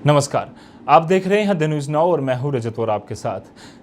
नमस्कार, आप देख रहे हैं द न्यूज़ नाउ और मैं हूं रजत और आपके साथ।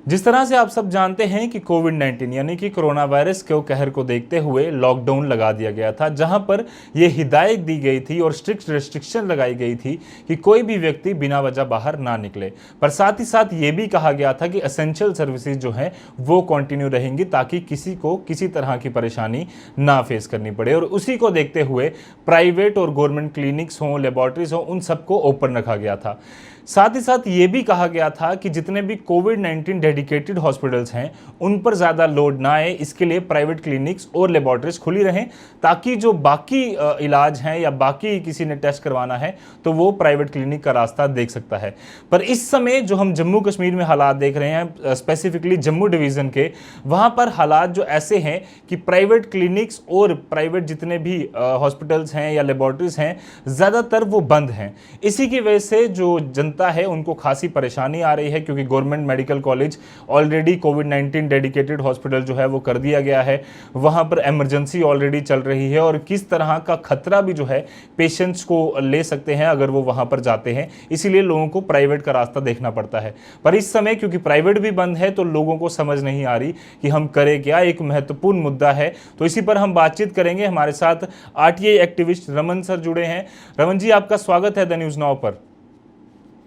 जिस तरह से आप सब जानते हैं कि कोविड-19 यानी कि कोरोना वायरस के कहर को देखते हुए लॉकडाउन लगा दिया गया था, जहां पर यह हिदायत दी गई थी और स्ट्रिक्ट रेस्ट्रिक्शन लगाई गई थी कि कोई भी व्यक्ति बिना वजह बाहर ना निकले। पर साथ ही साथ ये भी कहा गया था कि एसेंशियल सर्विसेज जो हैं वो कंटिन्यू रहेंगी ताकि किसी को किसी तरह की परेशानी ना फेस करनी पड़े। और उसी को देखते हुए प्राइवेट और गवर्नमेंट क्लिनिक्स हों, लेबॉर्ट्रीज हों, उन सबको ओपन रखा गया था। साथ ही साथ ये भी कहा गया था कि जितने भी कोविड-19 डेडिकेटेड हॉस्पिटल्स हैं उन पर ज़्यादा लोड ना आए, इसके लिए प्राइवेट क्लिनिक्स और लेबॉर्ट्रीज खुली रहें ताकि जो बाकी इलाज हैं या बाकी किसी ने टेस्ट करवाना है तो वो प्राइवेट क्लिनिक का रास्ता देख सकता है। पर इस समय जो हम जम्मू कश्मीर में हालात देख रहे हैं, स्पेसिफिकली जम्मू डिवीज़न के, वहाँ पर हालात जो ऐसे हैं कि प्राइवेट क्लिनिक्स और प्राइवेट जितने भी हॉस्पिटल्स हैं या लेबॉर्ट्रीज हैं ज़्यादातर वो बंद हैं। इसी की वजह से जो जनता है उनको खासी परेशानी आ रही है, क्योंकि गवर्नमेंट मेडिकल कॉलेज ऑलरेडी कोविड-19 डेडिकेटेड हॉस्पिटल जो है वो कर दिया गया है, वहां पर इमरजेंसी ऑलरेडी चल रही है और किस तरह का खतरा भी जो है पेशेंट्स को ले सकते हैं अगर वो वहां पर जाते हैं, इसीलिए लोगों को प्राइवेट का रास्ता देखना पड़ता है। पर इस समय क्योंकि प्राइवेट भी बंद है तो लोगों को समझ नहीं आ रही कि हम करें क्या। एक महत्वपूर्ण मुद्दा है, तो इसी पर हम बातचीत करेंगे। हमारे साथ आरटीआई एक्टिविस्ट रमन सर जुड़े हैं। रमन जी, आपका स्वागत है द न्यूज़ नाउ पर।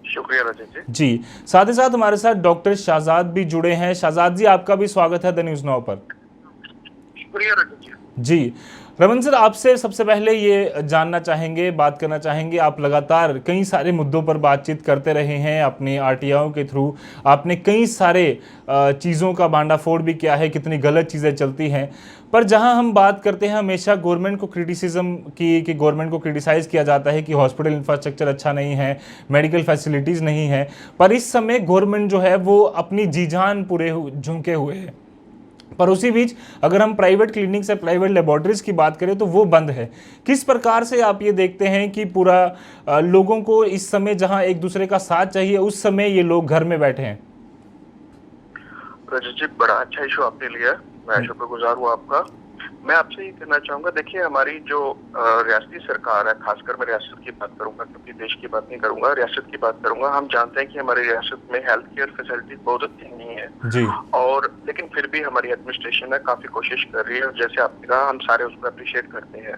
शुक्रिया रजत जी, साथ ही साथ हमारे साथ डॉक्टर शाहजाद भी जुड़े हैं। शाहजाद जी, आपका भी स्वागत है द न्यूज़ नाउ पर। शुक्रिया रजत जी, रमन सर, आपसे सबसे पहले ये जानना चाहेंगे, बात करना चाहेंगे, आप लगातार कई सारे मुद्दों पर बातचीत करते रहे हैं अपने आरटीआईओं के थ्रू। आपने कई सारे चीज़ों का भांडाफोड़ भी किया है, कितनी गलत चीज़ें चलती हैं। पर जहां हम बात करते हैं हमेशा गवर्नमेंट को क्रिटिसिज्म की, कि गवर्नमेंट को क्रिटिसाइज़ किया जाता है कि हॉस्पिटल इंफ्रास्ट्रक्चर अच्छा नहीं है, मेडिकल फैसिलिटीज़ नहीं है। पर इस समय गवर्नमेंट जो है वो अपनी जी जान पूरे झोंके हुए है। पर उसी बीच अगर हम प्राइवेट क्लिनिक से प्राइवेट लेबॉर्ट्रीज की बात करें तो वो बंद है। किस प्रकार से आप ये देखते हैं कि पूरा लोगों को इस समय जहां एक दूसरे का साथ चाहिए उस समय ये लोग घर में बैठे हैं? रजत जी, बड़ा अच्छा इशू आपने लिया, मैं शुक्रगुजार हूँ आपका। मैं आपसे ये कहना चाहूंगा, देखिए हमारी जो रियासती सरकार है, खासकर मैं रियासत की बात करूंगा क्योंकि देश की बात नहीं करूंगा, रियासत की बात करूंगा। हम जानते हैं कि हमारी रियासत में हेल्थ केयर फैसिलिटीज बहुत अच्छी नहीं है जी। और लेकिन फिर भी हमारी एडमिनिस्ट्रेशन है काफी कोशिश कर रही है और जैसे आपने कहा हम सारे उसको अप्रिशिएट करते हैं।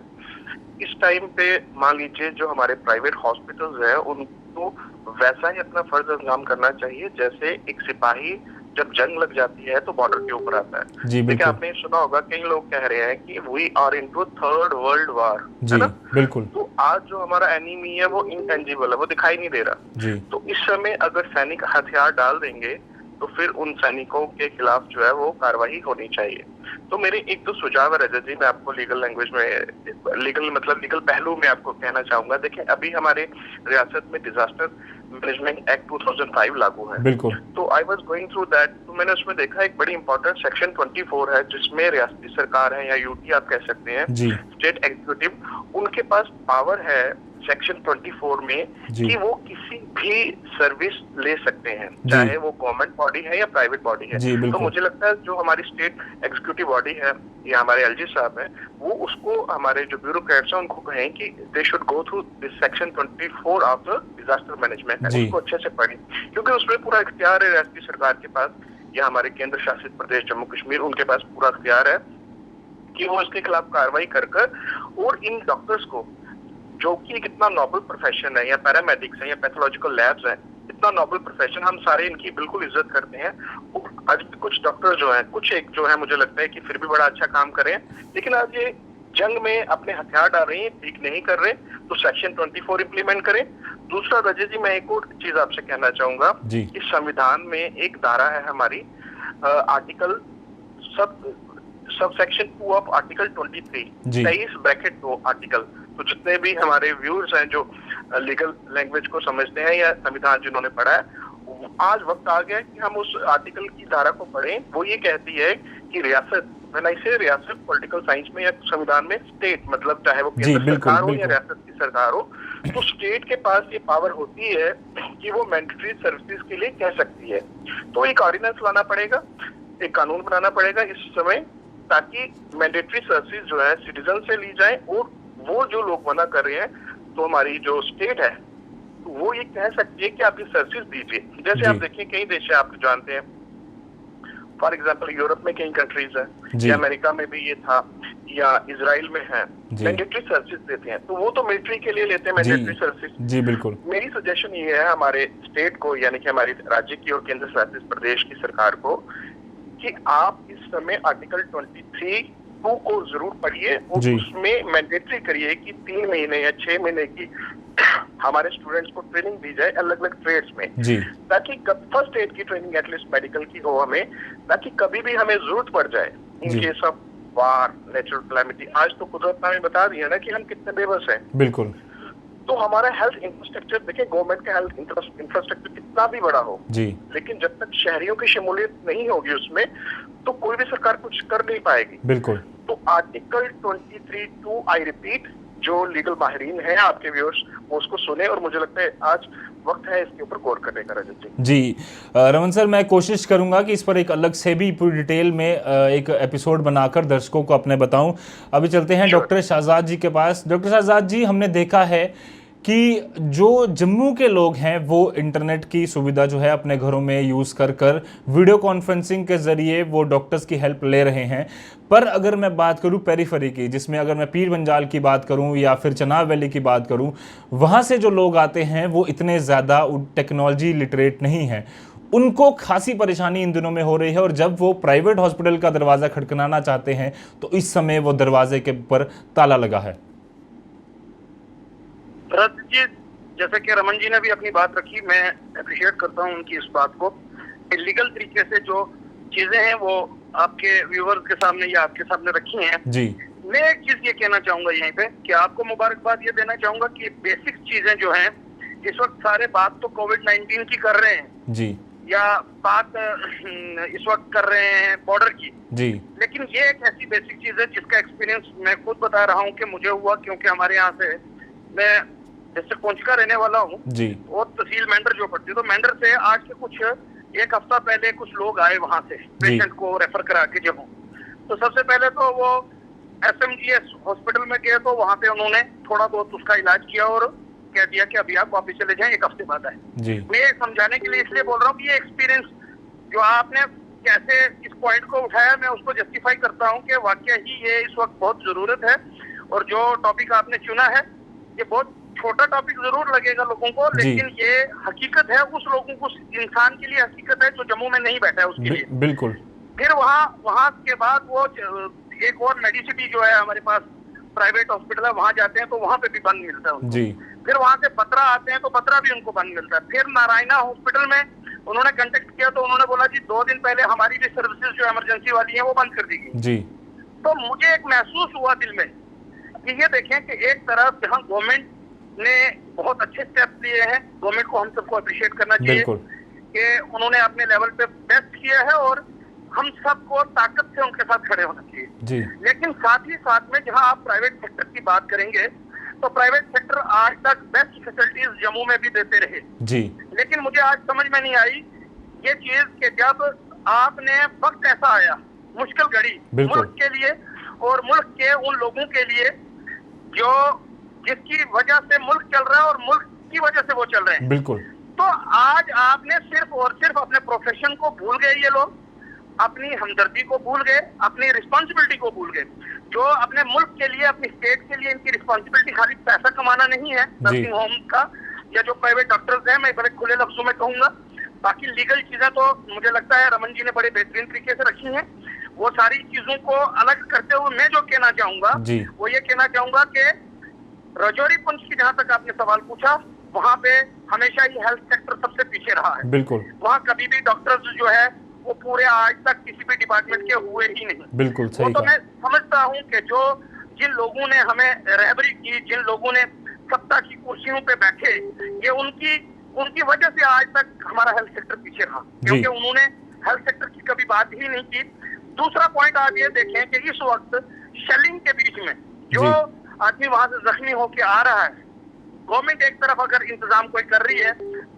इस टाइम पे मान लीजिए जो हमारे प्राइवेट हॉस्पिटल्स हैं उनको वैसा ही अपना फर्ज अंजाम करना चाहिए जैसे एक सिपाही जब जंग लग जाती है तो बॉर्डर के ऊपर आता है। जी, देखिए आपने सुना होगा, कई लोग कह रहे हैं कि we are into third world war, है ना? बिल्कुल। तो आज जो हमारा एनिमी है वो इंटेंजिबल है, वो दिखाई नहीं दे रहा। जी। तो इस समय अगर सैनिक हथियार डाल देंगे तो फिर उन सैनिकों के खिलाफ जो है वो कार्रवाई होनी चाहिए। तो मेरे एक दो सुझाव है रजत जी, मैं आपको लीगल लैंग्वेज में, लीगल पहलू में आपको कहना चाहूंगा। देखिए अभी हमारे रियासत में डिजास्टर मैनेजमेंट एक्ट 2005 लागू है। बिल्कुल। तो I was going through that, तो मैंने उसमें देखा एक बड़ी इंपॉर्टेंट सेक्शन 24 है जिसमें रियासती सरकार है या यूटी आप कह सकते हैं, जी। स्टेट एग्जीक्यूटिव, उनके पास पावर है सेक्शन 24 में कि वो किसी भी सर्विस ले सकते हैं, चाहे वो गवर्नमेंट बॉडी है या प्राइवेट बॉडी है। तो मुझे लगता है जो हमारी स्टेट एग्जीक्यूटिव बॉडी है या हमारे एलजी साहब हैं, वो उसको हमारे जो ब्यूरोक्रेट्स हैं उनको कहें कि they should go through this section 24 of the disaster management, उसको अच्छे से पढ़ें क्योंकि उसमें पूरा इख्तियार है रियासती सरकार के पास या हमारे केंद्र शासित प्रदेश जम्मू कश्मीर, उनके पास पूरा इख्तियार है कि वो इसके खिलाफ कार्रवाई कर और इन डॉक्टर्स को, जो कि कितना नोबल प्रोफेशन है, या पैरामेडिक्स है या पैथोलॉजिकल लैब्स हैं, इतना नोबल प्रोफेशन, हम सारे इनकी बिल्कुल इज्जत करते हैं। और आज भी कुछ डॉक्टर जो हैं, कुछ एक जो है मुझे लगता है कि फिर भी बड़ा अच्छा काम कर रहे हैं, लेकिन आज ये जंग में अपने हथियार डाल रहे हैं, ठीक नहीं कर रहे, तो सेक्शन 24 इम्प्लीमेंट करें। दूसरा रजत जी, मैं एक और चीज आपसे कहना चाहूंगा कि संविधान में एक धारा है हमारी, article sub section 2 of article 23, 23(2) article. तो जितने भी हमारे व्यूअर्स हैं जो लीगल लैंग्वेज को समझते हैं या संविधान जिन्होंने पढ़ा है, आज वक्त आ गया है कि हम उस आर्टिकल की धारा को पढ़ें। वो ये कहती है कि रियासत, रियासत पॉलिटिकल साइंस में या संविधान में स्टेट, मतलब चाहे वो केंद्र सरकार हो या रियासत की सरकार हो, तो स्टेट के पास ये पावर होती है कि वो मैंडेटरी सर्विसेज के लिए कह सकती है। तो एक ऑर्डिनेंस लाना पड़ेगा, एक कानून बनाना पड़ेगा इस समय, ताकि मैंडेटरी सर्विसेज जो है सिटीजन से ली जाए और वो जो लोग मना कर रहे हैं, तो हमारी जो स्टेट है वो ये कह सकती है कि आप ये सर्विस दीजिए। जैसे आप देखिए कई देश है, आप जानते हैं, फॉर एग्जाम्पल यूरोप में कई कंट्रीज है, या अमेरिका में भी ये था, या इजराइल में है, मैंडेटरी सर्विस देते हैं। तो वो तो मिलिट्री के लिए लेते हैं मैंडेटरी सर्विस। जी बिल्कुल। मेरी सजेशन ये है हमारे स्टेट को, यानी कि हमारे राज्य की और केंद्र शासित प्रदेश की सरकार को, कि आप इस समय आर्टिकल 23(2) को जरूर पढ़िए और उसमें मैंडेटरी करिए कि 3 महीने या 6 महीने की हमारे स्टूडेंट्स को ट्रेनिंग दी जाए अलग अलग ट्रेड्स में, ताकि फर्स्ट एड की ट्रेनिंग एटलीस्ट मेडिकल की हो हमें, ताकि कभी भी हमें जरूरत पड़ जाए in case of war, natural calamity. आज तो कुदरत ने बता दिया ना कि हम कितने बेबस हैं। बिल्कुल। तो हमारा हेल्थ इंफ्रास्ट्रक्चर देखिए, गवर्नमेंट का हेल्थ इंफ्रास्ट्रक्चर कितना भी बड़ा हो, लेकिन जब तक शहरियों की शमूलियत नहीं होगी उसमें, तो कोई भी सरकार कुछ कर नहीं पाएगी। बिल्कुल। तो आर्टिकल 23(2) आई रिपीट, जो लीगल माहिरीन हैं आपके व्यूअर्स वो उसको सुने, और मुझे लगता है आज वक्त है इसके ऊपर गौर करने का। रजत जी रमन सर, मैं कोशिश करूंगा कि इस पर एक अलग से भी पूरी डिटेल में एक एपिसोड बनाकर दर्शकों को अपने बताऊं। अभी चलते हैं डॉक्टर शाहजाद जी के पास। डॉक्टर शाहजाद जी, हमने देखा है कि जो जम्मू के लोग हैं वो इंटरनेट की सुविधा जो है अपने घरों में यूज़ कर वीडियो कॉन्फ्रेंसिंग के ज़रिए वो डॉक्टर्स की हेल्प ले रहे हैं। पर अगर मैं बात करूं पेरीफेरी की, जिसमें अगर मैं पीर पंजाल की बात करूं या फिर चनाब वैली की बात करूं, वहाँ से जो लोग आते हैं वो इतने ज़्यादा टेक्नोलॉजी लिटरेट नहीं हैं, उनको खासी परेशानी इन दिनों में हो रही है। और जब वो प्राइवेट हॉस्पिटल का दरवाज़ा खटखटाना चाहते हैं तो इस समय वो दरवाजे के ऊपर ताला लगा है। जी, जैसे कि रमन जी ने भी अपनी बात रखी, मैं अप्रिशिएट करता हूं उनकी इस बात को। लीगल तरीके से जो चीजें हैं वो आपके व्यूअर्स के सामने या आपके सामने रखी हैं जी। मैं एक चीज ये कहना चाहूंगा यहीं पे कि आपको मुबारकबाद ये देना चाहूंगा कि बेसिक चीजें जो हैं इस वक्त सारे बात तो कोविड-19 की कर रहे हैं जी, या बात इस वक्त कर रहे हैं बॉर्डर की जी, लेकिन ये एक ऐसी बेसिक चीज है जिसका एक्सपीरियंस मैं खुद बता रहा हूँ कि मुझे हुआ, क्योंकि हमारे यहाँ से मैं डिस्ट्रिक्ट पुंछ का रहने वाला हूँ जी, और तहसील मेंढर जो पड़ती है, तो मेंढर से आज से कुछ एक हफ्ता पहले कुछ लोग आए वहां से पेशेंट को रेफर करा के जम्मू। तो सबसे पहले तो वो SMGS हॉस्पिटल में गए, तो वहां पे उन्होंने थोड़ा बहुत उसका इलाज किया और कह दिया कि अभी आप वापस चले जाएं, 1 हफ्ते बाद आए। मैं ये समझाने के लिए इसलिए बोल रहा हूँ कि ये एक्सपीरियंस जो आपने कैसे इस पॉइंट को उठाया, मैं उसको जस्टिफाई करता हूँ कि वाकई ही ये इस वक्त बहुत जरूरत है। और जो टॉपिक आपने चुना है ये बहुत छोटा टॉपिक जरूर लगेगा लोगों को, लेकिन ये हकीकत है उस लोगों को, इंसान के लिए हकीकत है जो जम्मू में नहीं बैठा है उसके लिए। बिल्कुल। फिर वहाँ के बाद वो एक और मेडिसिटी जो है हमारे पास प्राइवेट हॉस्पिटल है, वहाँ जाते हैं तो वहाँ पे भी बंद मिलता है उनको जी। फिर वहाँ से बत्रा आते हैं तो बत्रा भी उनको बंद मिलता है। फिर नारायणा हॉस्पिटल में उन्होंने कांटेक्ट किया तो उन्होंने बोला जी 2 दिन पहले हमारी भी सर्विसेज जो इमरजेंसी वाली है वो बंद कर दी गई जी। तो मुझे एक महसूस हुआ दिल में कि ये देखें कि एक तरफ जहाँ गवर्नमेंट ने बहुत अच्छे स्टेप लिए हैं, गवर्नमेंट को हम सबको अप्रिशिएट करना चाहिए कि उन्होंने अपने लेवल पे बेस्ट किया है और हम सबको ताकत से उनके साथ खड़े होना चाहिए जी। लेकिन साथ ही साथ में जहां आप प्राइवेट सेक्टर की बात करेंगे तो प्राइवेट सेक्टर आज तक बेस्ट फैसिलिटीज जम्मू में भी देते रहे जी। लेकिन मुझे आज समझ में नहीं आई ये चीज कि जब आपने वक्त ऐसा आया, मुश्किल घड़ी मुल्क के लिए और मुल्क के उन लोगों के लिए जो जिसकी वजह से मुल्क चल रहा है और मुल्क की वजह से वो चल रहे हैं, बिल्कुल। तो आज आपने सिर्फ और सिर्फ अपने प्रोफेशन को भूल गए, ये लोग अपनी हमदर्दी को भूल गए, अपनी रिस्पॉन्सिबिलिटी को भूल गए। जो अपने मुल्क के लिए, अपनी स्टेट के लिए इनकी रिस्पॉन्सिबिलिटी खाली पैसा कमाना नहीं है नर्सिंग होम का या जो प्राइवेट डॉक्टर्स हैं, मैं बड़े खुले लफ्जों में कहूंगा। बाकी लीगल चीजें तो मुझे लगता है रमन जी ने बड़े बेहतरीन तरीके से रखी हैं। वो सारी चीजों को अलग करते हुए मैं जो कहना चाहूंगा वो ये कहना चाहूंगा कि राजौरी पुंछ की जहां तक आपने सवाल पूछा, वहां पे हमेशा ही हेल्थ सेक्टर सबसे पीछे रहा है। बिल्कुल। वहाँ कभी भी डॉक्टर्स जो है वो पूरे आज तक किसी भी डिपार्टमेंट के हुए ही नहीं। बिल्कुल सही। तो मैं समझता हूँ कि जो जिन लोगों ने हमें रहबरी की, जिन लोगों ने सत्ता की कुर्सियों पे बैठे, ये उनकी वजह से आज तक हमारा हेल्थ सेक्टर पीछे रहा, क्योंकि उन्होंने हेल्थ सेक्टर की कभी बात ही नहीं की। दूसरा पॉइंट आप ये देखें कि इस वक्त शेलिंग के बीच में जो आदमी वहां से जख्मी होके आ रहा है, गवर्नमेंट एक तरफ अगर इंतजाम कोई कर रही है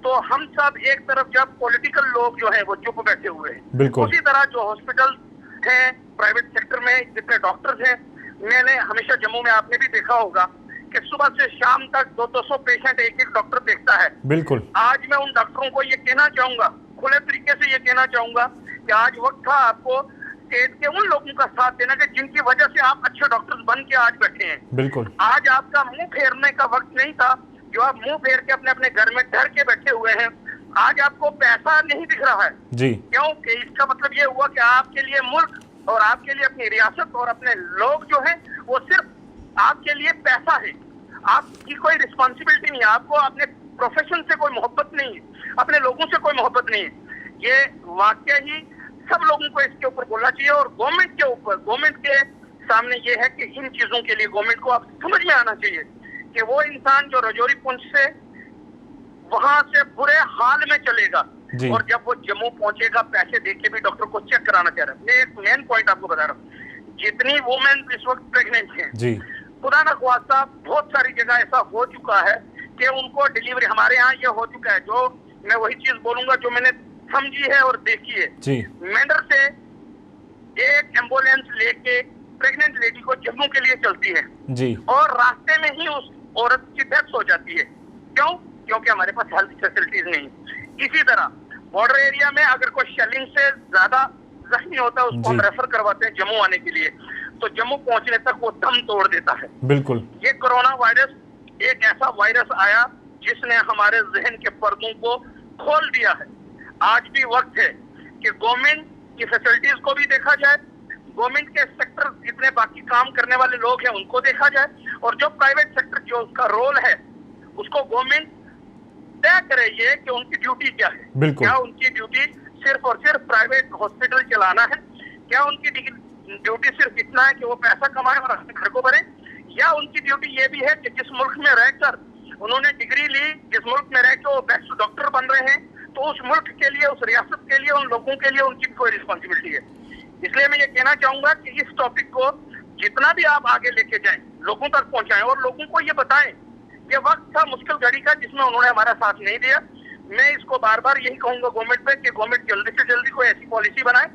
तो हम सब एक तरफ जब पॉलिटिकल लोग जो है वो चुप बैठे हुए हैं। उसी तरह जो हॉस्पिटल हैं प्राइवेट सेक्टर में जितने डॉक्टर्स हैं, मैंने हमेशा जम्मू में आपने भी देखा होगा कि सुबह से शाम तक 200 पेशेंट एक एक डॉक्टर देखता है। बिल्कुल। आज मैं उन डॉक्टरों को ये कहना चाहूंगा, खुले तरीके से ये कहना चाहूंगा कि आज वक्त था आपको स्टेट के उन लोगों का साथ देना कि जिनकी वजह से आप अच्छे डॉक्टर्स बन के आज बैठे हैं। बिल्कुल। आज आपका मुंह फेरने का वक्त नहीं था, जो आप मुंह फेर के अपने अपने घर में डर के बैठे हुए हैं। आज आपको पैसा नहीं दिख रहा है जी, क्योंकि इसका मतलब ये हुआ कि आपके लिए मुल्क और आपके लिए अपनी रियासत और अपने लोग जो है वो सिर्फ आपके लिए पैसा है। आपकी कोई रिस्पॉन्सिबिलिटी नहीं है, आपको अपने प्रोफेशन से कोई मोहब्बत नहीं है, अपने लोगों से कोई मोहब्बत नहीं है। ये वाकई ही सब लोगों को इसके ऊपर बोलना चाहिए और गवर्नमेंट के ऊपर, गवर्नमेंट के सामने ये है कि इन चीजों के लिए गवर्नमेंट को आप समझ में आना चाहिए कि वो इंसान जो रजौरी पुंछ से वहां से बुरे हाल में चलेगा और जब वो जम्मू पहुंचेगा पैसे दे के भी डॉक्टर को चेक कराना चाह रहा है। मैं एक मेन पॉइंट आपको बता रहा हूँ, जितनी वुमेन इस वक्त प्रेग्नेंट है जी, खुदा न ख्वास्ता बहुत सारी जगह ऐसा हो चुका है कि उनको डिलीवरी, हमारे यहाँ ये हो चुका है, जो मैं वही चीज बोलूंगा जो मैंने समझी है और देखी है। मेंढर से एक एम्बुलेंस लेके प्रेग्नेंट लेडी को जम्मू के लिए चलती है जी, और रास्ते में ही उस औरत की डेथ हो जाती है। क्यों? क्योंकि हमारे पास हेल्थ फैसिलिटीज नहीं। इसी तरह बॉर्डर एरिया में अगर कोई शेलिंग से ज्यादा जख्मी होता है उसको हम रेफर करवाते हैं जम्मू आने के लिए, तो जम्मू पहुंचने तक वो दम तोड़ देता है। बिल्कुल। ये कोरोना वायरस एक ऐसा वायरस आया जिसने हमारे जहन के पर्दों को खोल दिया है। आज भी वक्त है कि गवर्नमेंट की फैसिलिटीज को भी देखा जाए, गवर्नमेंट के सेक्टर जितने बाकी काम करने वाले लोग हैं उनको देखा जाए और जो प्राइवेट सेक्टर जो उसका रोल है उसको गवर्नमेंट तय करे ये कि उनकी ड्यूटी क्या है। क्या उनकी ड्यूटी सिर्फ और सिर्फ प्राइवेट हॉस्पिटल चलाना है? क्या उनकी ड्यूटी सिर्फ इतना है कि वो पैसा कमाए और अपने घर को भरे? या उनकी ड्यूटी ये भी है कि जिस मुल्क में रहकर उन्होंने डिग्री ली, जिस मुल्क में रहकर वो बेस्ट डॉक्टर बन रहे हैं, तो उस मुल्क के लिए, उस रियासत के लिए, उन लोगों के लिए उनकी कोई रिस्पॉन्सिबिलिटी है। इसलिए मैं ये कहना चाहूंगा कि इस टॉपिक को जितना भी आप आगे लेके जाएं, लोगों तक पहुंचाएं और लोगों को ये बताएं। ये वक्त था मुश्किल घड़ी का जिसमें उन्होंने हमारा साथ नहीं दिया। मैं इसको बार बार यही कहूंगा गवर्नमेंट पे कि गवर्नमेंट जल्दी से जल्दी कोई ऐसी पॉलिसी बनाए,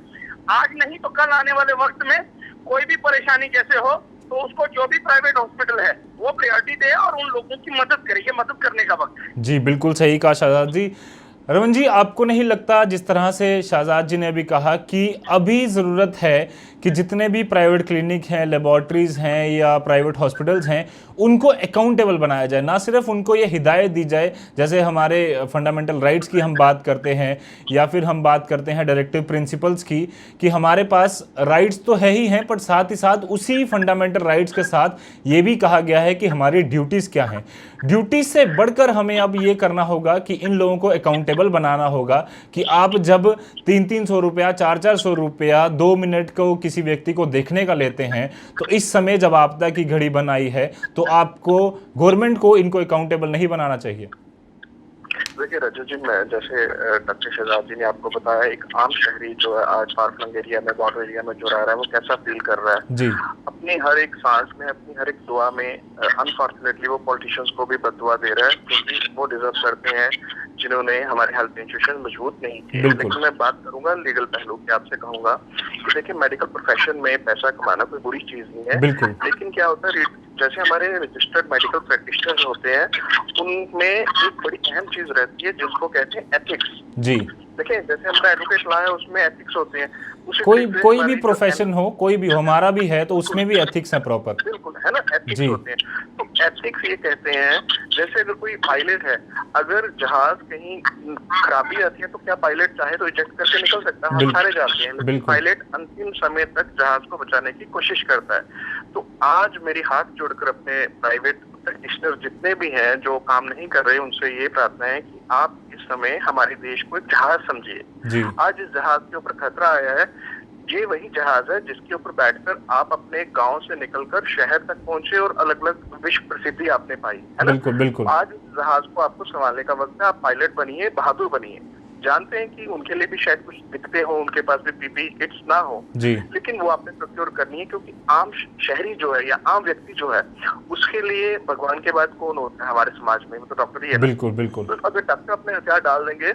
आज नहीं तो कल आने वाले वक्त में कोई भी परेशानी जैसे हो तो उसको जो भी प्राइवेट हॉस्पिटल है वो प्रायोरिटी दे और उन लोगों की मदद करे। ये मदद करने का वक्त है। जी बिल्कुल सही कहा शहजाद जी। रमन जी, आपको नहीं लगता जिस तरह से शहजाद जी ने भी कहा कि अभी ज़रूरत है कि जितने भी प्राइवेट क्लिनिक हैं, लेबॉर्ट्रीज़ हैं या प्राइवेट हॉस्पिटल्स हैं उनको अकाउंटेबल बनाया जाए, ना सिर्फ उनको ये हिदायत दी जाए जैसे हमारे फंडामेंटल राइट्स की हम बात करते हैं या फिर हम बात करते हैं डायरेक्टिव प्रिंसिपल्स की कि हमारे पास राइट्स तो है ही हैं, पर साथ ही साथ उसी फंडामेंटल राइट्स के साथ ये भी कहा गया है कि हमारी ड्यूटीज़ क्या हैं। ड्यूटीज से बढ़कर हमें अब ये करना होगा कि इन लोगों को अकाउंटेबल बनाना होगा कि आप जब 300-300 रुपया, 400-400 रुपया 2 मिनट को किसी व्यक्ति को देखने का लेते हैं तो इस समय जब आपदा की घड़ी बन आई है तो आपको, गवर्नमेंट को इनको अकाउंटेबल नहीं बनाना चाहिए। देखिए रजू जी, मैं जैसे डॉक्टर शहजाद जी ने आपको बताया, एक आम शहरी जो है आज फारफलंग एरिया में, बॉर्डर एरिया में जो रह रहा है वो कैसा फील कर रहा है जी। अपनी हर एक सांस में, अपनी हर एक दुआ में अनफॉर्चुनेटली वो पॉलिटिशियंस को भी बददुआ दे रहा है क्योंकि वो डिजर्व करते हैं जिन्होंने हमारे हेल्थ इंस्टीट्यूशन मजबूत नहीं किए। लेकिन मैं बात करूंगा लीगल पहलू की, आपसे कहूंगा कि देखिए मेडिकल प्रोफेशन में पैसा कमाना कोई बुरी चीज नहीं है, लेकिन क्या होता है जैसे हमारे रजिस्टर्ड मेडिकल प्रैक्टिशनर होते हैं उनमें एक बड़ी अहम चीज रहती है जिसको कहते हैं एथिक्स। जी देखिए जैसे हमारा एडवोकेट लॉ है उसमें एथिक्स होते हैं, कोई भी प्रोफेशन हो, कोई भी हो, हमारा भी है तो उसमें भी एथिक्स है प्रॉपर। बिल्कुल है ना, एथिक्स होते हैं। तो एथिक्स ये कहते हैं जैसे अगर कोई पायलट है, अगर जहाज कहीं खराबी आती है तो क्या पायलट चाहे तो इजेक्ट करके निकल सकता है? हम सारे जानते हैं, लेकिन पायलट अंतिम समय तक जहाज को बचाने की कोशिश करता है। तो आज मेरी हाथ जोड़कर अपने प्राइवेट प्रैक्टिशनर जितने भी हैं जो काम नहीं कर रहे उनसे ये प्रार्थना है कि आप इस समय हमारे देश को एक जहाज समझिए। आज इस जहाज के ऊपर खतरा आया है, ये वही जहाज है जिसके ऊपर बैठकर आप अपने गांव से निकलकर शहर तक पहुंचे और अलग अलग विश्व प्रसिद्धि आपने पाई है ना। बिल्कुल बिल्कुल। आज इस जहाज को आपको संभालने का वक्त है, आप पायलट बनिए, बहादुर बनिए। जानते हैं कि उनके लिए भी शायद कुछ दिखते हो, उनके पास भी पीपीई किट्स ना हो जी, लेकिन वो आपने प्रोक्योर करनी है क्योंकि आम शहरी जो है या आम व्यक्ति जो है उसके लिए भगवान के बाद कौन होता है हमारे समाज में? तो डॉक्टर ही है। बिल्कुल बिल्कुल। तो अगर डॉक्टर अपने हथियार डाल देंगे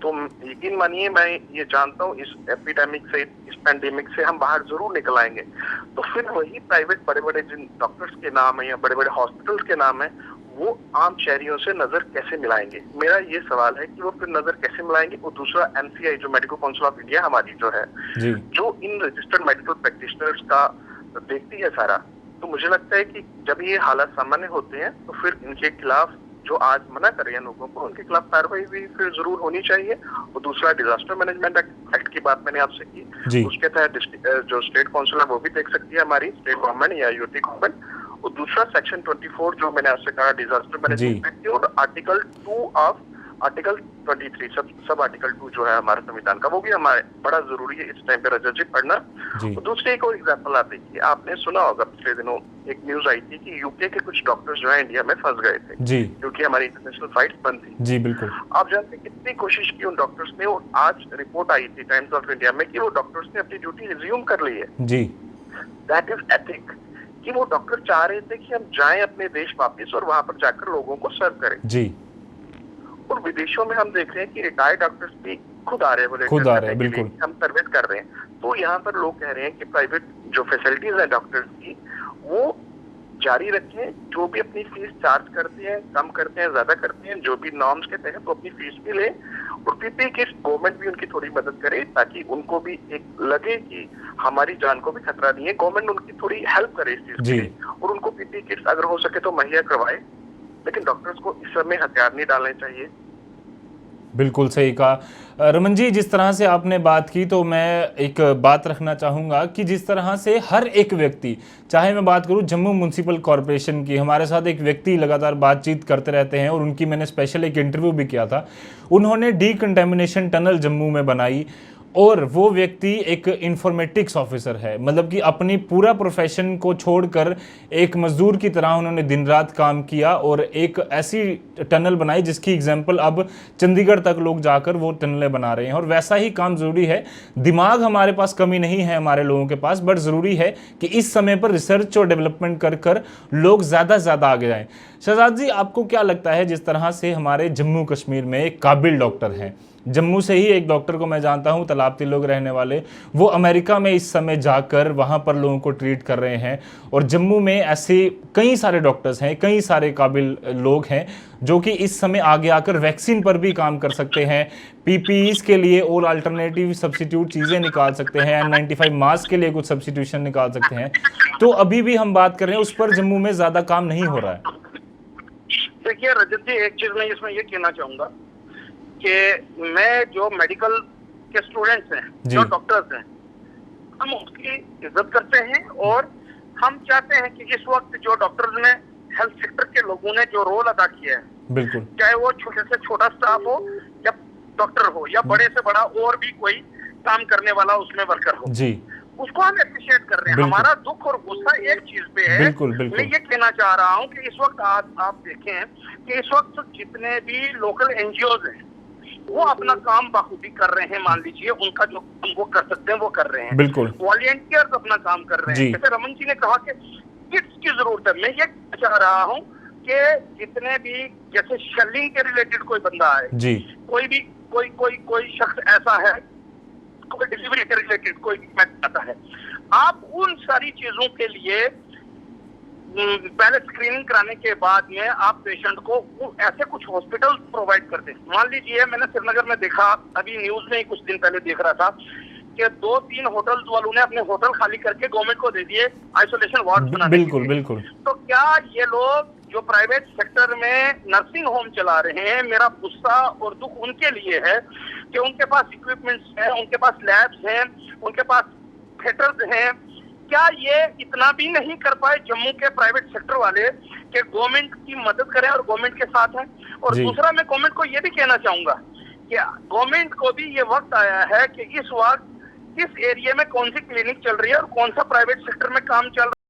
तो यकीन मानिए, मैं ये जानता हूँ इस एपिडेमिक से, इस पैंडेमिक से हम बाहर जरूर निकल आएंगे। तो फिर वही प्राइवेट बड़े बड़े जिन डॉक्टर्स के नाम है या बड़े बड़े हॉस्पिटल्स के नाम है, वो आम शहरियों से नजर कैसे मिलाएंगे? मेरा ये सवाल है कि वो फिर नजर कैसे मिलाएंगे। और दूसरा, MCI जो मेडिकल काउंसिल ऑफ इंडिया हमारी जो है, जो इन रजिस्टर्ड मेडिकल प्रैक्टिशनर्स का देखती है सारा, तो मुझे लगता है कि जब ये हालात सामान्य होते हैं तो फिर इनके खिलाफ जो आज मना कर रहे हैं लोगों को, उनके खिलाफ कार्रवाई भी फिर जरूर होनी चाहिए। और दूसरा, डिजास्टर मैनेजमेंट एक्ट की बात मैंने आपसे की, उसके तहत जो स्टेट काउंसिल है वो भी देख सकती है हमारी स्टेट गवर्नमेंट या यूटी गवर्नमेंट। और दूसरा, सेक्शन 24 जो मैंने आपसे कहा डिजास्टर मैनेजमेंट एक्ट, और आर्टिकल 23 सब आर्टिकल 2 जो है हमारे संविधान का, वो भी हमारे बड़ा जरूरी है इस टाइम पे रजत जी पढ़ना। और दूसरी एक और एग्जाम्पल आप देखिए, आपने सुना होगा पिछले दिनों एक न्यूज आई थी कि यूके के कुछ डॉक्टर्स जो है इंडिया में फंस गए थे क्योंकि हमारी इंटरनेशनल फ्लाइट्स बंद थी। जी बिल्कुल। आप जानते हैं कितनी कोशिश की उन डॉक्टर्स ने, और आज रिपोर्ट आई थी टाइम्स ऑफ इंडिया में कि वो डॉक्टर्स ने अपनी ड्यूटी रिज्यूम कर ली है। जी, दैट इज एथिक, कि वो डॉक्टर चाह रहे थे कि हम जाएं अपने देश वापिस और वहां पर जाकर लोगों को सर्व करें। जी। और विदेशों में हम देख रहे हैं कि रिटायर्ड डॉक्टर्स भी खुद आ रहे हैं, बिल्कुल हम सर्विस कर रहे हैं। तो यहाँ पर लोग कह रहे हैं कि प्राइवेट जो फैसिलिटीज है डॉक्टर्स की, वो जारी रखें। जो भी अपनी फीस चार्ज करते हैं, कम करते हैं, ज्यादा करते हैं, जो भी नॉर्म्स के तहत वो अपनी फीस भी लें। और पीपी किट्स गवर्नमेंट भी उनकी थोड़ी मदद करे, ताकि उनको भी एक लगे कि हमारी जान को भी खतरा नहीं है। गवर्नमेंट उनकी थोड़ी हेल्प करे इस चीज के लिए, और उनको पीपी किट्स अगर हो सके तो मुहैया करवाए। लेकिन डॉक्टर्स को इस समय हथियार नहीं डालने चाहिए। बिल्कुल सही कहा रमन जी। जिस तरह से आपने बात की, तो मैं एक बात रखना चाहूँगा कि जिस तरह से हर एक व्यक्ति, चाहे मैं बात करूँ जम्मू म्यूनसिपल कॉरपोरेशन की, हमारे साथ एक व्यक्ति लगातार बातचीत करते रहते हैं और उनकी मैंने स्पेशल एक इंटरव्यू भी किया था। उन्होंने डीकंटेमिनेशन टनल जम्मू में बनाई, और वो व्यक्ति एक इंफॉर्मेटिक्स ऑफिसर है, मतलब कि अपनी पूरा प्रोफेशन को छोड़कर एक मजदूर की तरह उन्होंने दिन रात काम किया और एक ऐसी टनल बनाई जिसकी एग्जांपल अब चंडीगढ़ तक लोग जाकर वो टनलें बना रहे हैं। और वैसा ही काम ज़रूरी है। दिमाग हमारे पास कमी नहीं है हमारे लोगों के पास, बट ज़रूरी है कि इस समय पर रिसर्च और डेवलपमेंट कर लोग ज़्यादा से ज़्यादा आगे जाएँ। शहजाद जी, आपको क्या लगता है, जिस तरह से हमारे जम्मू कश्मीर में एक काबिल डॉक्टर हैं, जम्मू से ही एक डॉक्टर को मैं जानता हूं, तलाबती लोग रहने वाले, वो अमेरिका में इस समय जाकर वहां पर लोगों को ट्रीट कर रहे हैं। और जम्मू में ऐसे कई सारे डॉक्टर्स हैं, कई सारे काबिल लोग हैं जो कि इस समय आगे आकर वैक्सीन पर भी काम कर सकते हैं, पीपीईस के लिए और अल्टरनेटिव सब्सिट्यूट चीज़ें निकाल सकते हैं, N95 मास्क के लिए कुछ सब्सिट्यूशन निकाल सकते हैं। तो अभी भी हम बात कर रहे हैं, उस पर जम्मू में ज़्यादा काम नहीं हो रहा है। देखिए रजत जी, एक चीज़ मैं इसमें ये कहना चाहूँगा कि मैं जो मेडिकल के स्टूडेंट्स हैं, जो डॉक्टर्स हैं, हम उसकी इज्जत करते हैं और हम चाहते हैं कि इस वक्त जो डॉक्टर्स ने, हेल्थ सेक्टर के लोगों ने जो रोल अदा किया है, बिल्कुल, चाहे वो छोटे से छोटा स्टाफ हो या डॉक्टर हो या बड़े से बड़ा और भी कोई काम करने वाला उसमें वर्कर हो, जी, उसको हम अप्रिशिएट कर रहे हैं। हमारा दुख और गुस्सा एक चीज पे है। मैं ये कहना चाह रहा हूँ कि इस वक्त आप देखें कि इस वक्त जितने भी लोकल एनजीओज हैं वो अपना काम बखूबी कर रहे हैं। मान लीजिए उनका जो वो कर सकते हैं वो कर रहे हैं, बिल्कुल। वॉलंटियर्स अपना काम कर रहे हैं। जैसे रमन जी ने कहा कि किट्स की जरूरत है, मैं ये चाह रहा हूँ कि जितने भी, जैसे शेलिंग के रिलेटेड कोई बंदा है, जी, कोई शख्स ऐसा है, कोई डिलीवरी के रिलेटेड कोई आता है, आप उन सारी चीजों के लिए पहले स्क्रीनिंग कराने के बाद में आप पेशेंट को ऐसे कुछ हॉस्पिटल प्रोवाइड कर दें। मान लीजिए मैंने श्रीनगर में देखा, अभी न्यूज में ही कुछ दिन पहले देख रहा था कि 2-3 होटल वालों ने अपने होटल खाली करके गवर्नमेंट को दे दिए आइसोलेशन वार्ड बनाने। बिल्कुल। तो क्या ये लोग जो प्राइवेट सेक्टर में नर्सिंग होम चला रहे हैं, मेरा गुस्सा और दुख उनके लिए है कि उनके पास इक्विपमेंट्स हैं, उनके पास लैब्स हैं, उनके पास थिएटर्स हैं, क्या ये इतना भी नहीं कर पाए जम्मू के प्राइवेट सेक्टर वाले कि गवर्नमेंट की मदद करें और गवर्नमेंट के साथ हैं? और दूसरा, मैं गवर्नमेंट को ये भी कहना चाहूंगा कि गवर्नमेंट को भी ये वक्त आया है कि इस वक्त किस एरिया में कौन सी क्लिनिक चल रही है और कौन सा प्राइवेट सेक्टर में काम चल रहा है।